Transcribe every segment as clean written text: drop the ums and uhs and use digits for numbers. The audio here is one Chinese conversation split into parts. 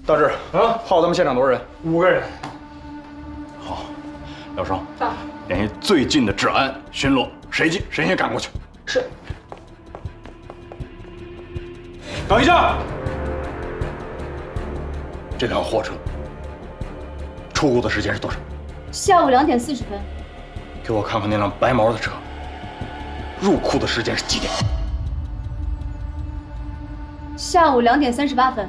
大志啊，耗咱们现场多少人？5个人。好，廖双，到。联系最近的治安巡逻，谁近谁先赶过去。是。等一下，这辆货车出库的时间是多少？下午2点40分。给我看看那辆白毛的车，入库的时间是几点？下午2点38分。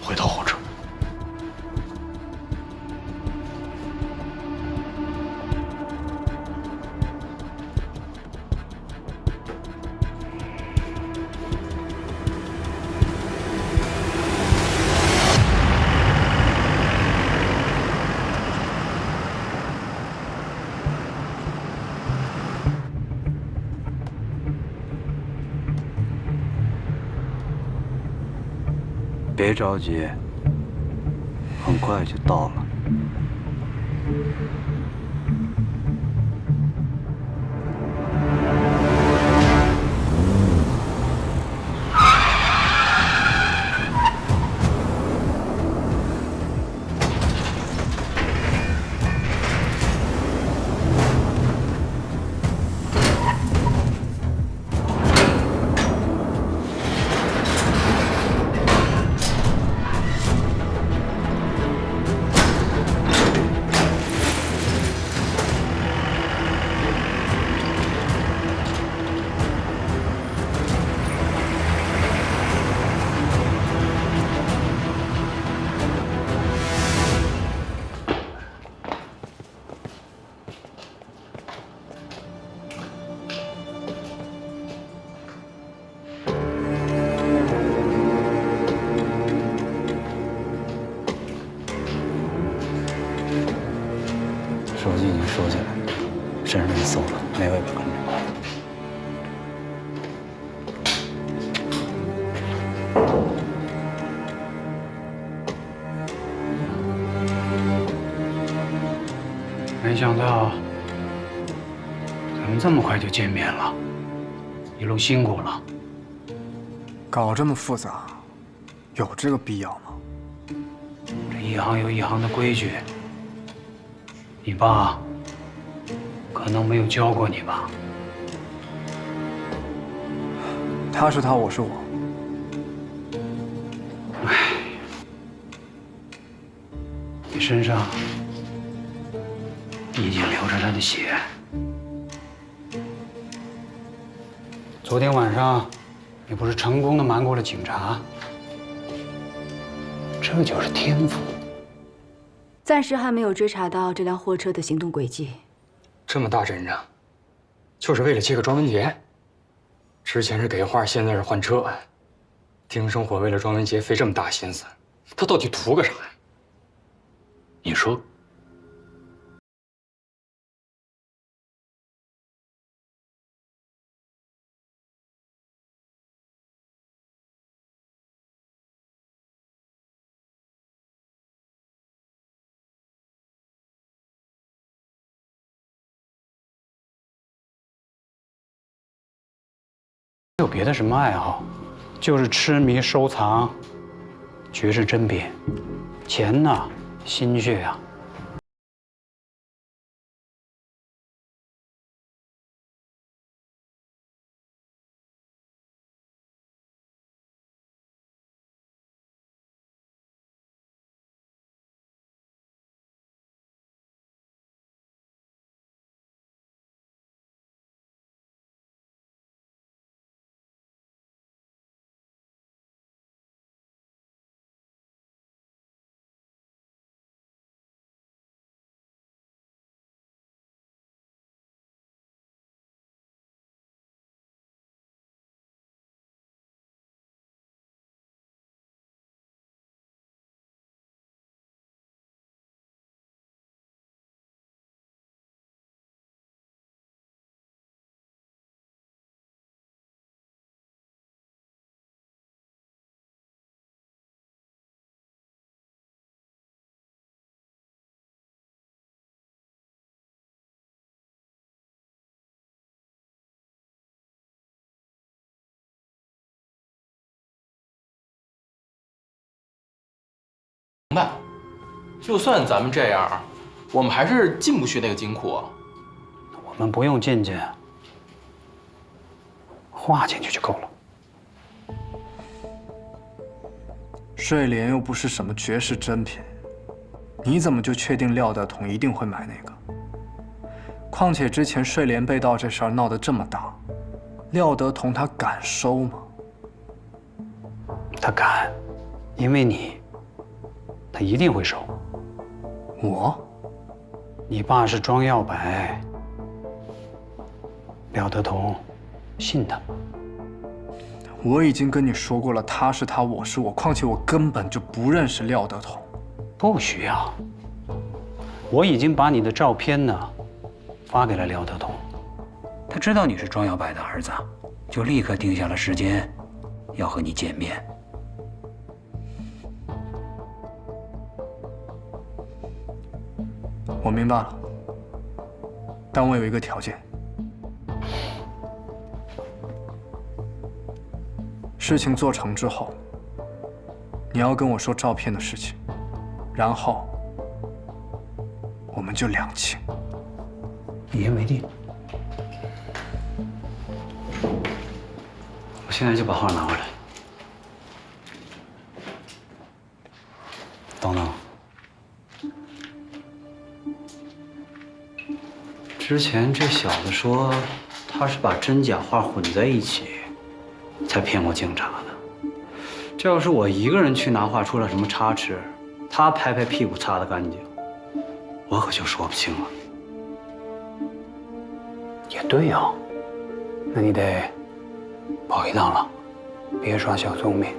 回到后车。别着急，很快就到了。手机已经收起来，身上也搜了，没外表跟着。没想到咱们这么快就见面了，一路辛苦了。搞这么复杂，有这个必要吗？这一行有一行的规矩，你爸可能没有教过你吧？他是他，我是我。唉，你身上已经流着他的血。昨天晚上，你不是成功的瞒过了警察？这就是天赋。暂时还没有追查到这辆货车的行动轨迹。这么大阵仗，就是为了接个庄文杰？之前是给话，现在是换车。丁生火为了庄文杰费这么大心思，他到底图个啥呀？你说？没有别的什么爱好，就是痴迷收藏绝世珍品，钱呐，心血呀，白，就算咱们这样，我们还是进不去那个金库。我们不用进去，画进去就够了。睡莲又不是什么绝世珍品，你怎么就确定廖德同一定会买那个？况且之前睡莲被盗这事儿闹得这么大，廖德同他敢收吗？他敢，因为你，他一定会收。我？你爸是庄耀白，廖德同信他。我已经跟你说过了，他是他，我是我。况且我根本就不认识廖德同。不需要，我已经把你的照片呢发给了廖德同，他知道你是庄耀白的儿子，就立刻定下了时间，要和你见面。我明白了，但我有一个条件。事情做成之后，你要跟我说照片的事情，然后我们就两清。一言为定。我现在就把画拿回来。等等，之前这小子说他是把真假画混在一起，才骗过警察的。这要是我一个人去拿画出了什么差池，他拍拍屁股擦得干净，我可就说不清了。也对呀，那你得跑一趟了，别耍小聪明。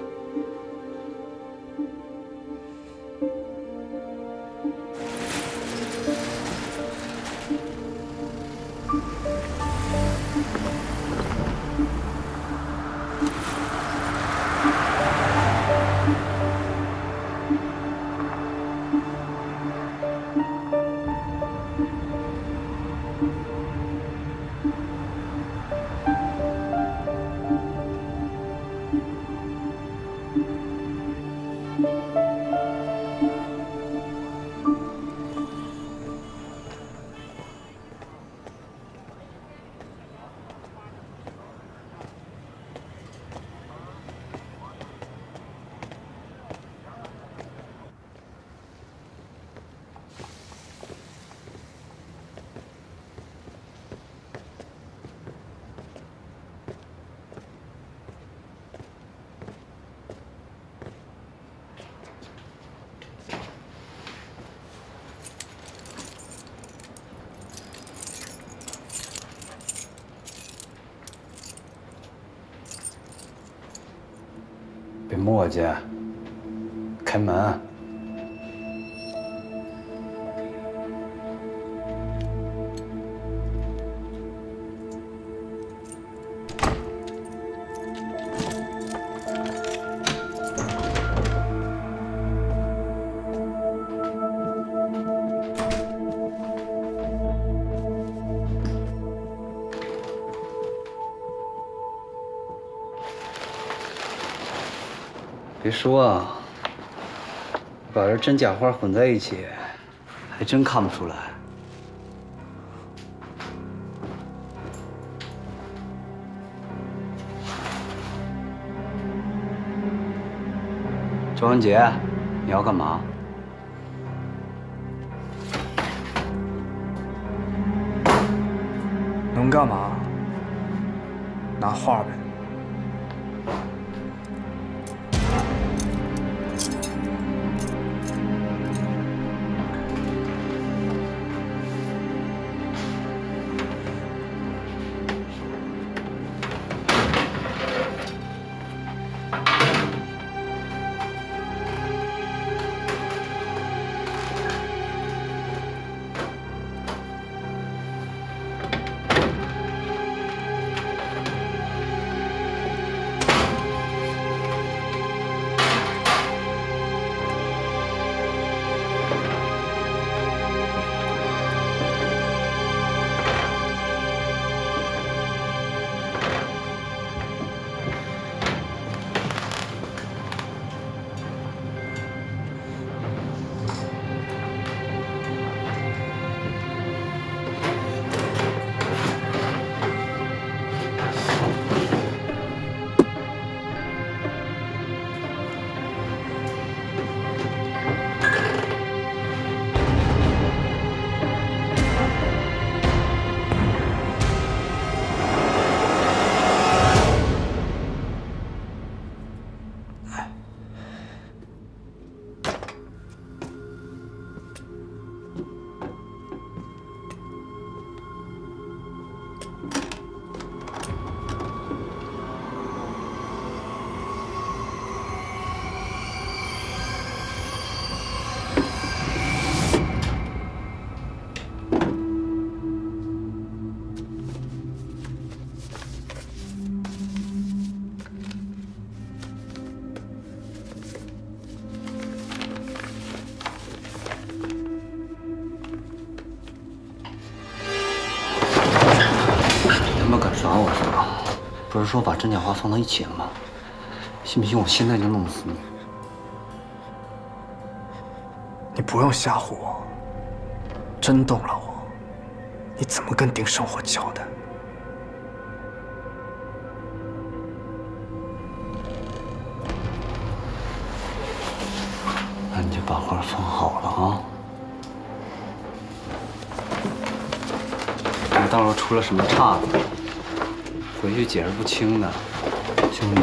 别磨叽，开门。别说啊，把这真假花混在一起，还真看不出来。周文杰，你要干嘛？能干嘛？拿画呗。耍我是吧？不是说把真假话放到一起了吗？信不信我现在就弄死你？你不用吓唬我，真动了我，你怎么跟丁生活交代？那你就把花放好了啊！你到时候出了什么岔子，回去解释不清的，兄弟。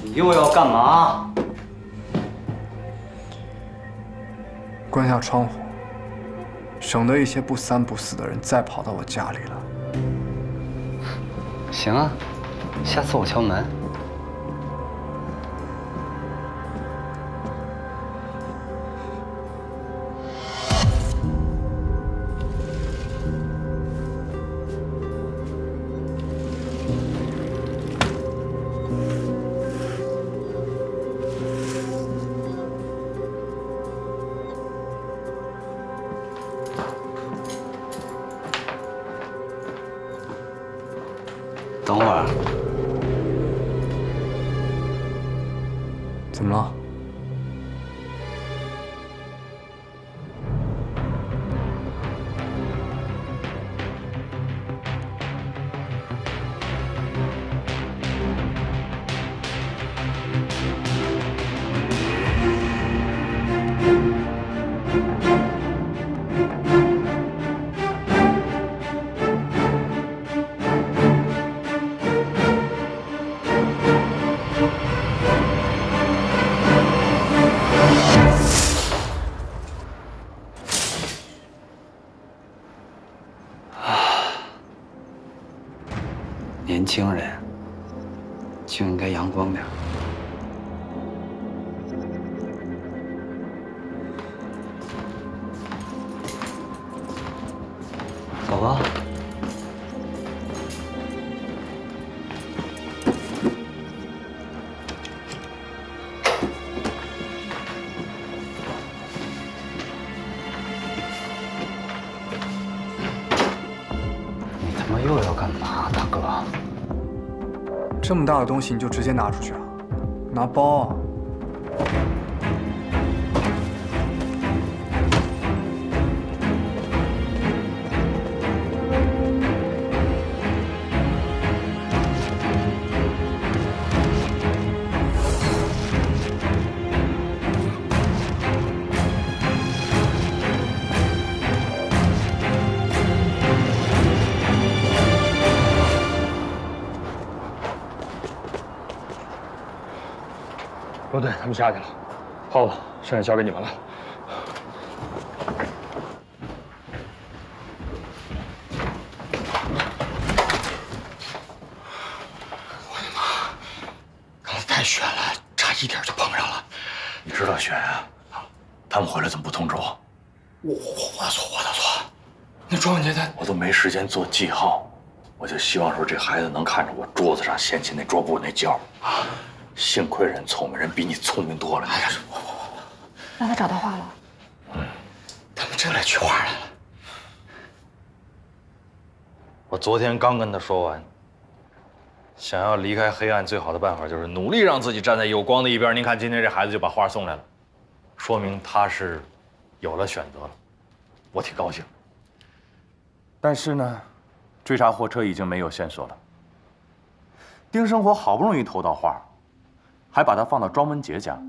你又要干嘛？关下窗户，省得一些不三不四的人再跑到我家里了。行啊，下次我敲门。等会儿，怎么了？年轻人就应该阳光点。走吧。你他妈又要干嘛，大哥？这么大的东西你就直接拿出去啊？拿包啊！罗队他们下去了，耗子剩下交给你们了。我的妈！刚才太悬了，差一点就碰上了。你知道悬啊？他们回来怎么不通知我？我的错。那庄文杰他……我都没时间做记号，我就希望说这孩子能看着我桌子上掀起那桌布那角啊。幸亏人聪明，人比你聪明多了。哎呀，那他找到画了？他们真来取画来了。我昨天刚跟他说完，想要离开黑暗，最好的办法就是努力让自己站在有光的一边。您看，今天这孩子就把画送来了，说明他是有了选择了，我挺高兴。但是呢，追查货车已经没有线索了。丁生活好不容易偷到画，还把它放到庄文杰家，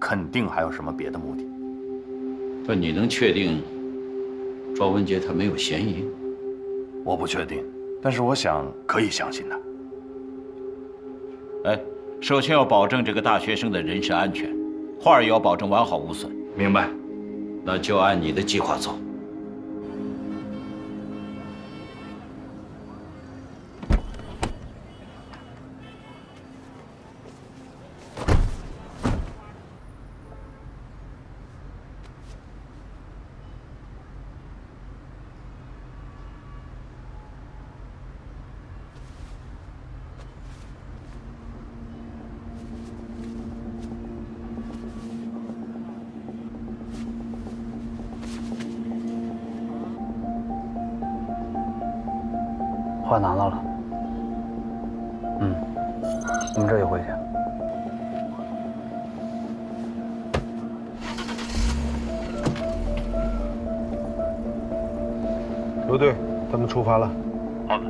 肯定还有什么别的目的。不，你能确定庄文杰他没有嫌疑？我不确定，但是我想可以相信他。哎，首先要保证这个大学生的人身安全，画儿也要保证完好无损。明白。那就按你的计划走。画拿到了。我们这就回去。刘队，咱们出发了。好的。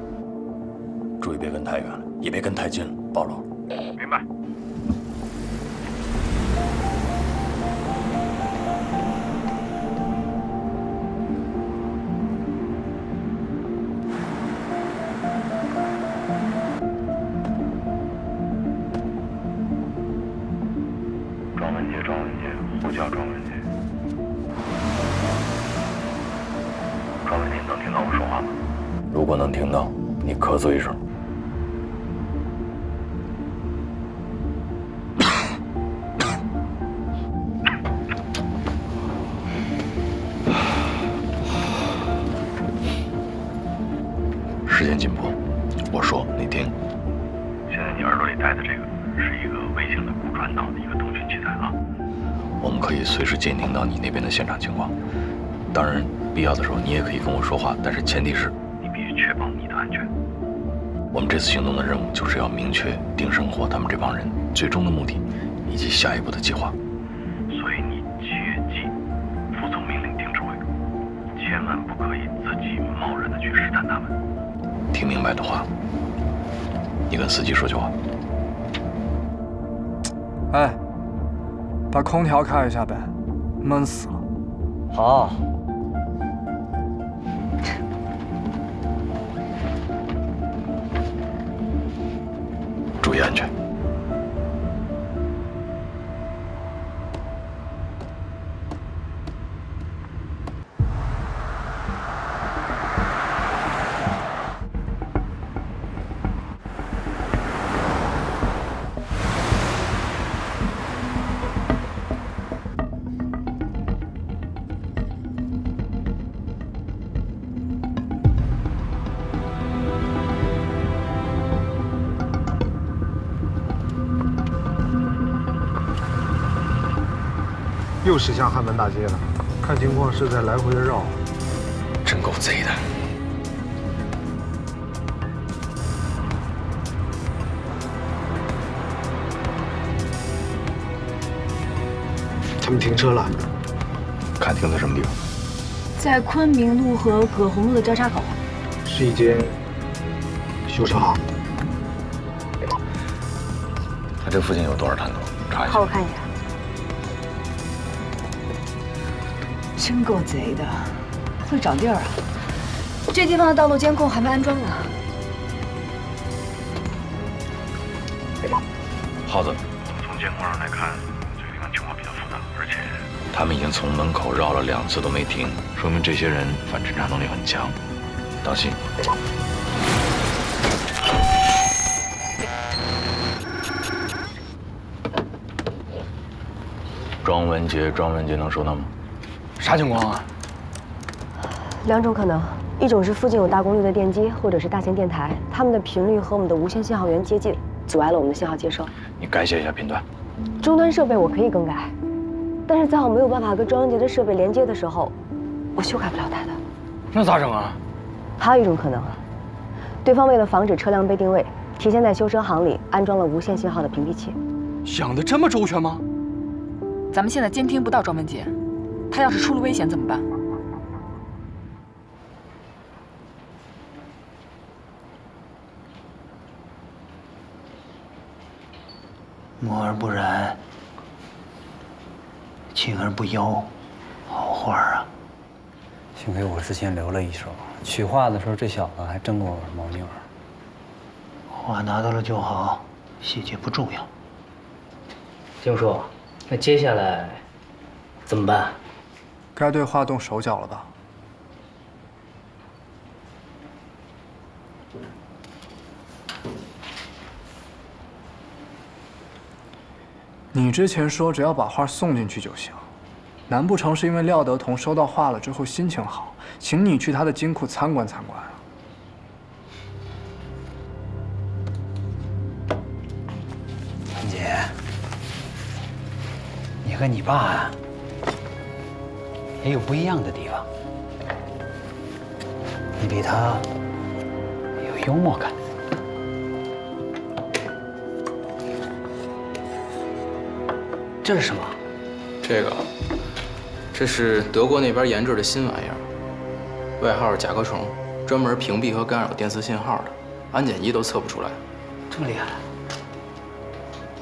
注意别跟太远了，也别跟太近了，暴露。明白。庄文杰，呼叫庄文杰。庄文杰，能听到我说话吗？如果能听到，你咳嗽一声。时间紧迫，我说你听。现在你耳朵里戴的这个是一个微型的骨传导的一个通讯器材啊。我们可以随时监听到你那边的现场情况，当然，必要的时候你也可以跟我说话，但是前提是你必须确保你的安全。我们这次行动的任务就是要明确丁生火他们这帮人最终的目的，以及下一步的计划。所以你切记服从命令，听指挥，千万不可以自己贸然的去试探他们。听明白的话，你跟司机说就好。哎，把空调开一下呗，闷死了。好。注意安全。又驶向汉门大街了，看情况是在来回的绕。真够贼的。他们停车了，看停在什么地方？在昆明路和葛洪路的交叉口。是一间修车行。他这附近有多少探头？查一下。好，我看一下。真够贼的，会找地儿啊！这地方的道路监控还没安装呢。耗子，从监控上来看，这个地方情况比较复杂，而且他们已经从门口绕了2次都没停，说明这些人反侦查能力很强。当心！庄文杰能收到吗？啥情况啊？2种可能，一种是附近有大功率的电机或者是大型电台，它们的频率和我们的无线信号源接近，阻碍了我们的信号接收。你改写一下频段。终端设备我可以更改，但是在我没有办法跟庄文杰的设备连接的时候，我修改不了它的。那咋整啊？还有一种可能，对方为了防止车辆被定位，提前在修车行里安装了无线信号的屏蔽器。想得这么周全吗？咱们现在监听不到庄文杰，他要是出了危险怎么办？默而不染，静而不忧，好画啊！幸亏我之前留了一手，取画的时候这小子还真给我玩猫腻儿。画拿到了就好，细节不重要。丁叔，那接下来怎么办？该对话动手脚了吧？你之前说只要把画送进去就行，难不成是因为廖德同收到画了之后心情好，请你去他的金库参观参观啊？文杰，你和你爸啊，也有不一样的地方。你比他有幽默感。这是什么？这是德国那边研制的新玩意儿，外号甲壳虫，专门屏蔽和干扰电磁信号的，安检仪都测不出来。这么厉害？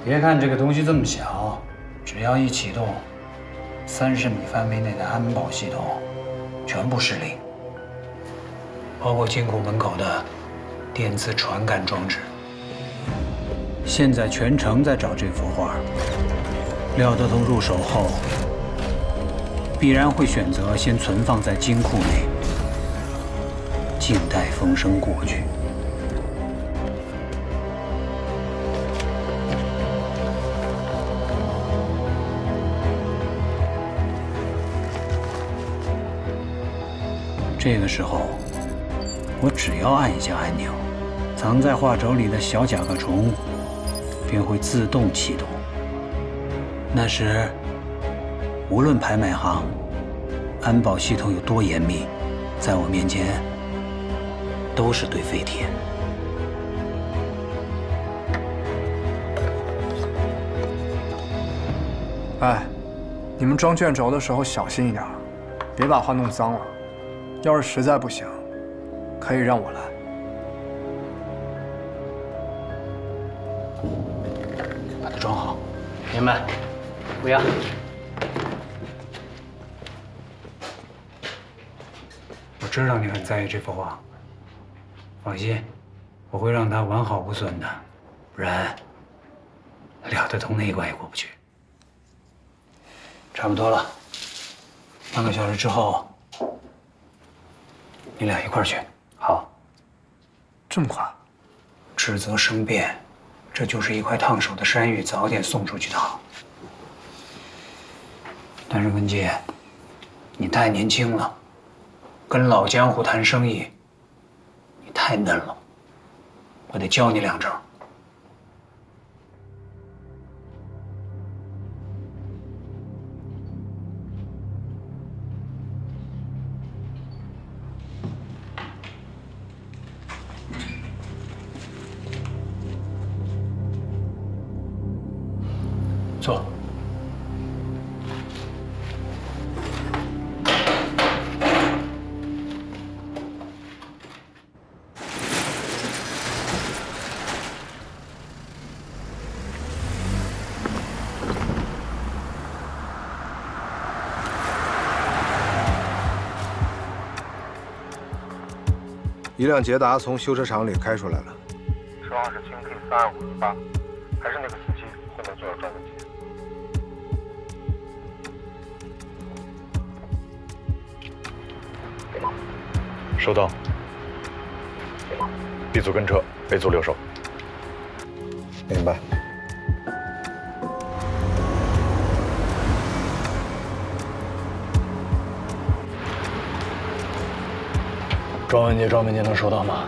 别看这个东西这么小，只要一启动，30米范围内的安保系统全部失灵，包括金库门口的电磁传感装置。现在全城在找这幅画。廖德同入手后，必然会选择先存放在金库内，静待风声过去。这个时候，我只要按一下按钮，藏在画轴里的小甲壳虫便会自动启动。那时，无论拍卖行、安保系统有多严密，在我面前都是堆废铁。哎，你们装卷轴的时候小心一点，别把画弄脏了。要是实在不行，可以让我来。把它装好。明白。不要。我知道你很在意这幅画，放心，我会让它完好无损的，不然廖德同那一关也过不去。差不多了，半个小时之后，你俩一块儿去。好。这么快？迟则生变，这就是一块烫手的山芋，早点送出去的好。但是文杰，你太年轻了，跟老江湖谈生意，你太嫩了，我得教你2招。坐。一辆捷达从修车厂里开出来了，车号是京 T3258，还是那个司机后面坐着庄文杰。收到。B 组跟车，A 组留守。明白。庄文杰能收到吗？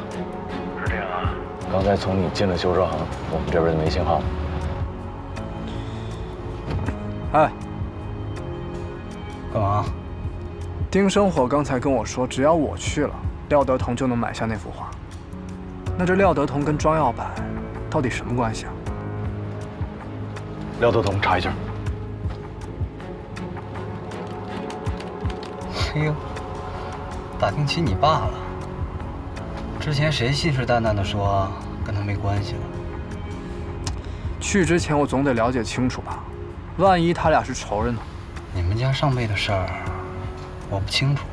是这样啊。刚才从你进了修车行，我们这边就没信号。哎，干嘛？丁生火刚才跟我说，只要我去了，廖德同就能买下那幅画。那这廖德同跟庄耀柏到底什么关系啊？廖德同，查一下。哎呦，打听起你爸了。之前谁信誓旦旦地说跟他没关系了？去之前我总得了解清楚吧，万一他俩是仇人呢？你们家上辈的事儿，我不清楚。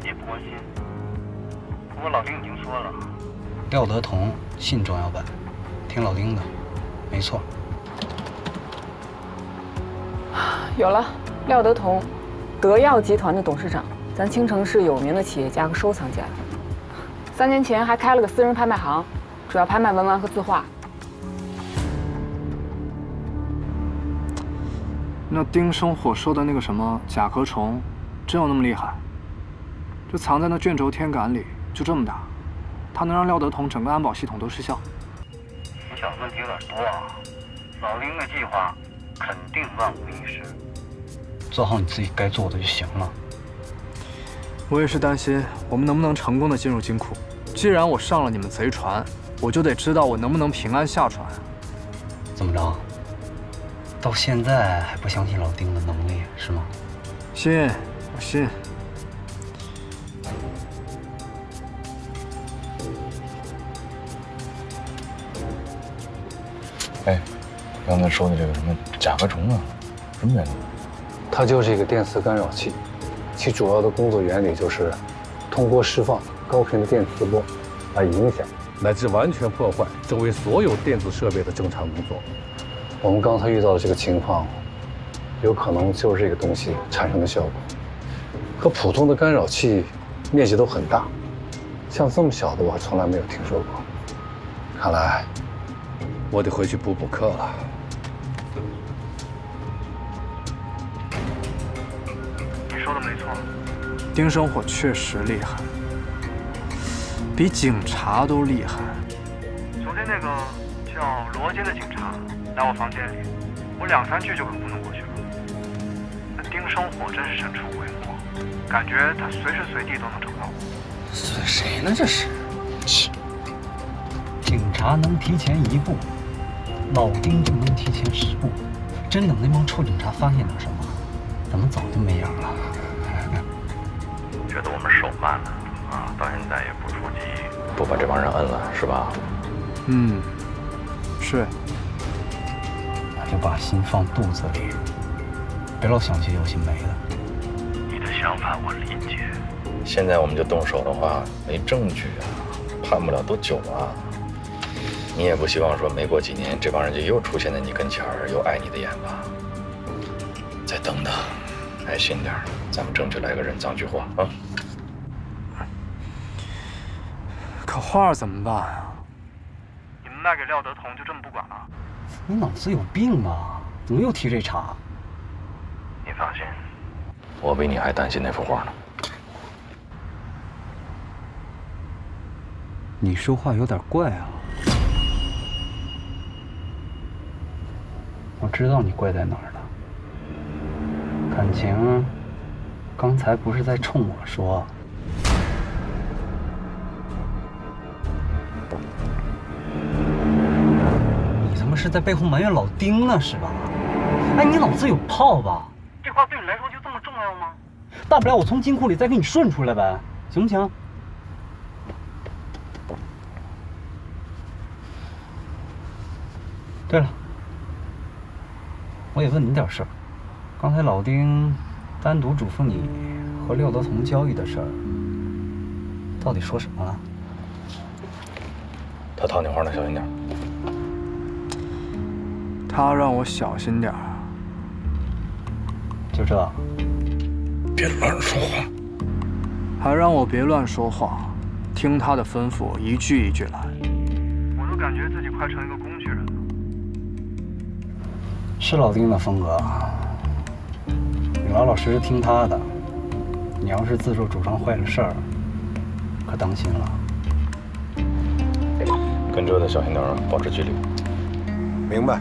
也不关心。不过老丁已经说了，廖德同信庄耀柏，听老丁的，没错。有了，廖德同，德耀集团的董事长，咱青城市有名的企业家和收藏家。3年前还开了个私人拍卖行，主要拍卖文玩和字画。那丁生火说的那个什么甲壳虫，真有那么厉害？就藏在那卷轴天杆里，就这么大，它能让廖德同整个安保系统都失效？你小子问题有点多啊！老丁的计划肯定万无一失。做好你自己该做的就行了。我也是担心我们能不能成功的进入金库。既然我上了你们贼船，我就得知道我能不能平安下船。怎么着？到现在还不相信老丁的能力是吗？信，我信。哎，刚才说的这个什么甲壳虫啊，什么原理？它就是一个电磁干扰器，其主要的工作原理就是通过释放高频的电磁波来影响乃至完全破坏周围所有电子设备的正常工作。我们刚才遇到的这个情况，有可能就是这个东西产生的效果。和普通的干扰器面积都很大，像这么小的我还从来没有听说过。看来我得回去补课了。你说的没错，丁生火确实厉害，比警察都厉害。昨天那个叫罗坚的警察来我房间里，我2、3句就可糊弄过去了。那丁生火真是神出鬼没，感觉他随时随地都能找到我。谁呢？这是？警察能提前1步，老丁就能提前10步。真等那帮臭警察发现点什么，咱们早就没影了。觉得我们手慢了啊，到现在也不出击，不把这帮人摁了是吧？是。那就把心放肚子里，别老想些有心没的。你的想法我理解。现在我们就动手的话，没证据啊，判不了多久啊。你也不希望说没过几年，这帮人就又出现在你跟前儿，又碍你的眼吧？再等等，耐心点儿，咱们争取来个人赃俱获啊！可画怎么办啊？你们卖给廖德同就这么不管了？你脑子有病吧？怎么又提这茬？你放心，我比你还担心那幅画呢。你说话有点怪啊！我知道你怪在哪儿了。感情刚才不是在冲我说？你他妈是在背后埋怨老丁呢是吧？哎，你脑子有泡吧？这话对你来说就这么重要吗？大不了我从金库里再给你顺出来呗，行不行？对了，我也问你点事儿。刚才老丁单独嘱咐你和廖德同交易的事儿，到底说什么了？他套你话呢，小心点。他让我小心点儿。就这？别乱说话。还让我别乱说话，听他的吩咐，一句一句来。我都感觉自己快成一个工具人了。是老丁的风格，你老老实实听他的。你要是自作主张坏了事儿，可当心了。跟这的小心点啊，保持距离。明白。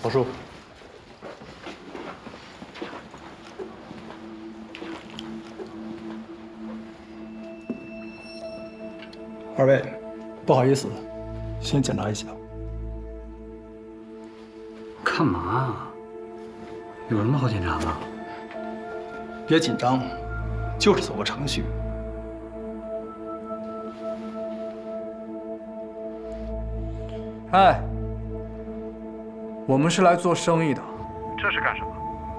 王叔。2位，不好意思，先检查一下。干嘛？有什么好检查的？别紧张，就是走个程序。哎，我们是来做生意的。这是干什么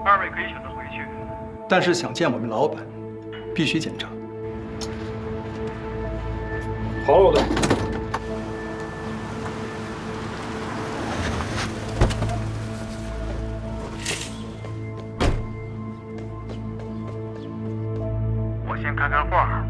？2位可以选择回去，但是想见我们老板，必须检查。好，老大。我先看看画。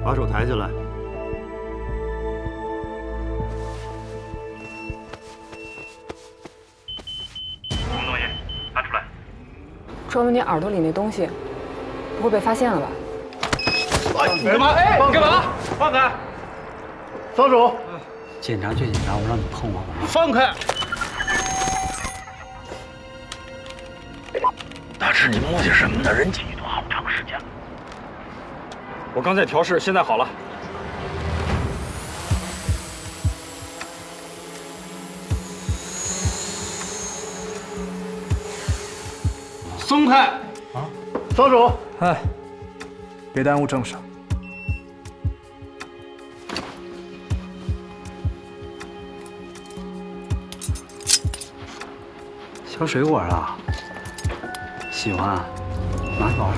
把手抬起来。什么东西？拿出来。庄文杰耳朵里那东西，不会被发现了吧？干嘛？哎，干嘛？放开！松手！检查就检查，我让你碰我干嘛？放开！大师，你磨叽什么呢？人进去都好长时间了。我刚在调试，现在好了。松开！啊，松手！哎，别耽误正事。削水果啊？喜欢啊？拿去玩。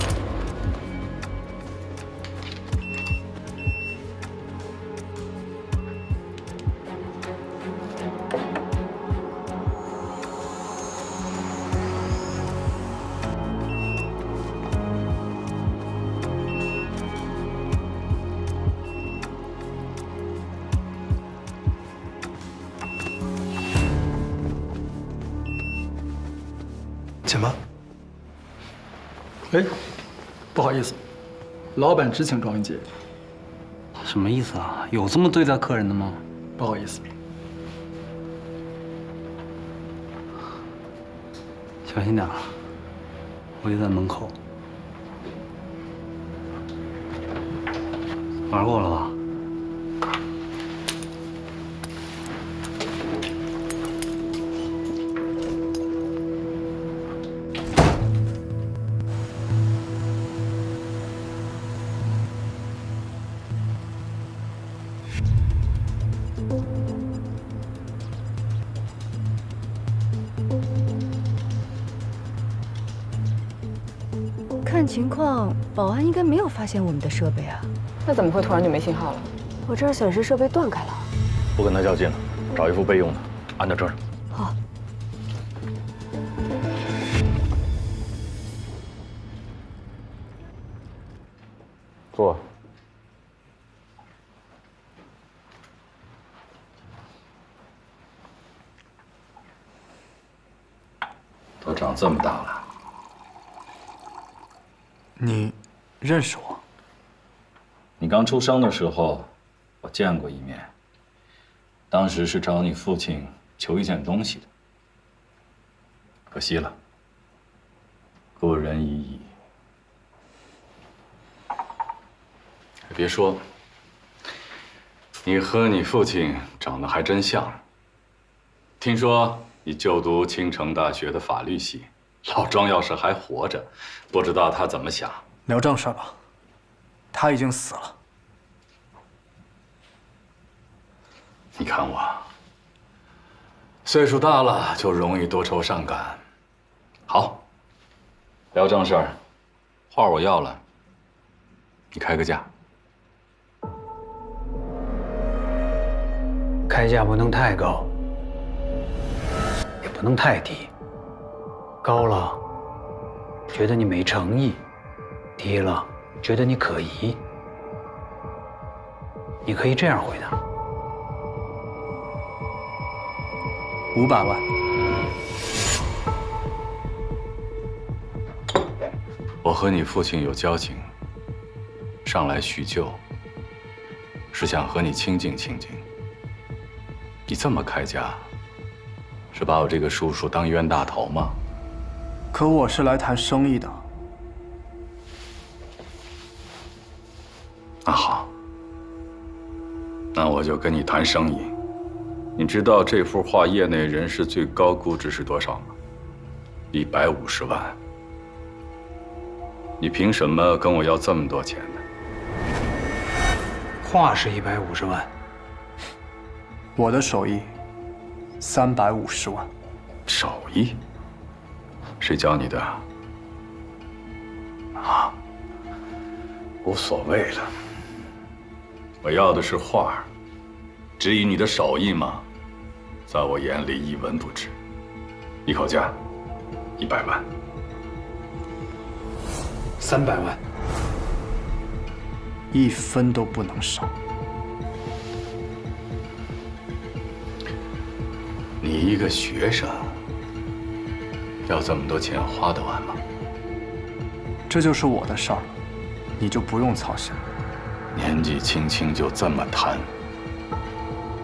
请吧。哎，不好意思，老板只请庄文杰。什么意思啊？有这么对待客人的吗？不好意思。小心点啊！我就在门口。玩过了吧？看情况，保安应该没有发现我们的设备啊。那怎么会突然就没信号了？我这儿显示设备断开了。不跟他较劲了，找一副备用的，安到这儿。好。坐。都长这么大了。你认识我？你刚出生的时候，我见过一面。当时是找你父亲求一件东西的，可惜了，故人已矣。别说，你和你父亲长得还真像。听说你就读青城大学的法律系。老庄要是还活着，不知道他怎么想。聊正事吧，他已经死了。你看我，岁数大了就容易多愁善感。好，聊正事儿，画我要了，你开个价。开价不能太高，也不能太低。高了，觉得你没诚意；低了，觉得你可疑。你可以这样回答：500万。我和你父亲有交情，上来叙旧，是想和你清静清静。你这么开价，是把我这个叔叔当冤大头吗？可我是来谈生意的。那好，那我就跟你谈生意。你知道这幅画业内人士最高估值是多少吗？150万。你凭什么跟我要这么多钱呢？画是150万，我的手艺350万。手艺？谁教你的？啊，无所谓了。我要的是画，至于你的手艺嘛，在我眼里一文不值。一口价，100万。300万，1分都不能少。你一个学生，要这么多钱花得完吗？这就是我的事儿，你就不用操心。年纪轻轻就这么贪，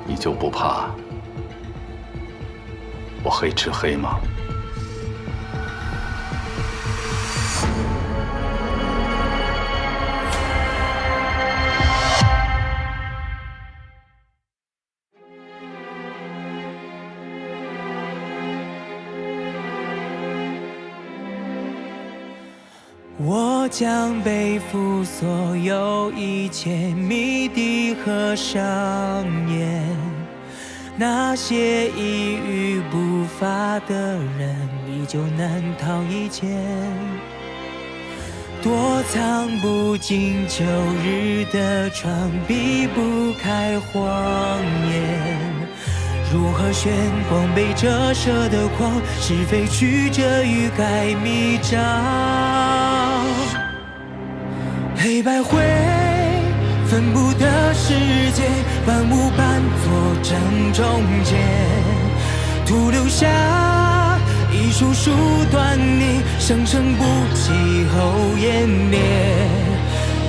你就不怕我黑吃黑吗？我将背负所有一切谜底和上演，那些一语不发的人依旧难逃一劫，躲藏不进秋日的窗，避不开谎言。如何选光被折射的光，是非曲折欲盖弥彰。黑白灰分不得世界，万物伴作正中间，徒留下一束束端倪，生生不息后湮灭。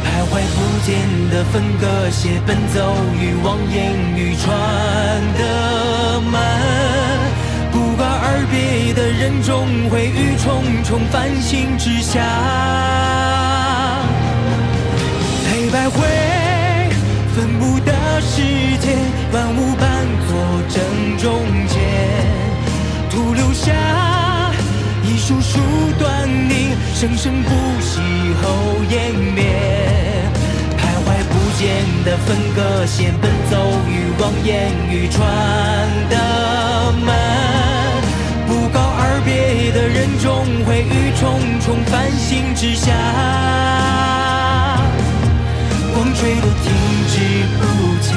徘徊不见的分割线，奔走于望眼欲穿的门，不告而别的人终会于重重繁星之下。黑白灰分不得世界，万物伴作正中间，徒留下一束束端倪，生生不息后湮灭。徘徊不见的分割线，奔走于望眼欲穿的门，不告而别的人终会于重重繁星之下。光坠落停滞不前，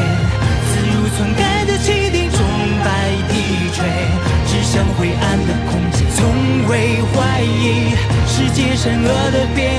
自如篡改的汽笛钟摆低垂，指向灰暗的空间。从未怀疑世界善恶的边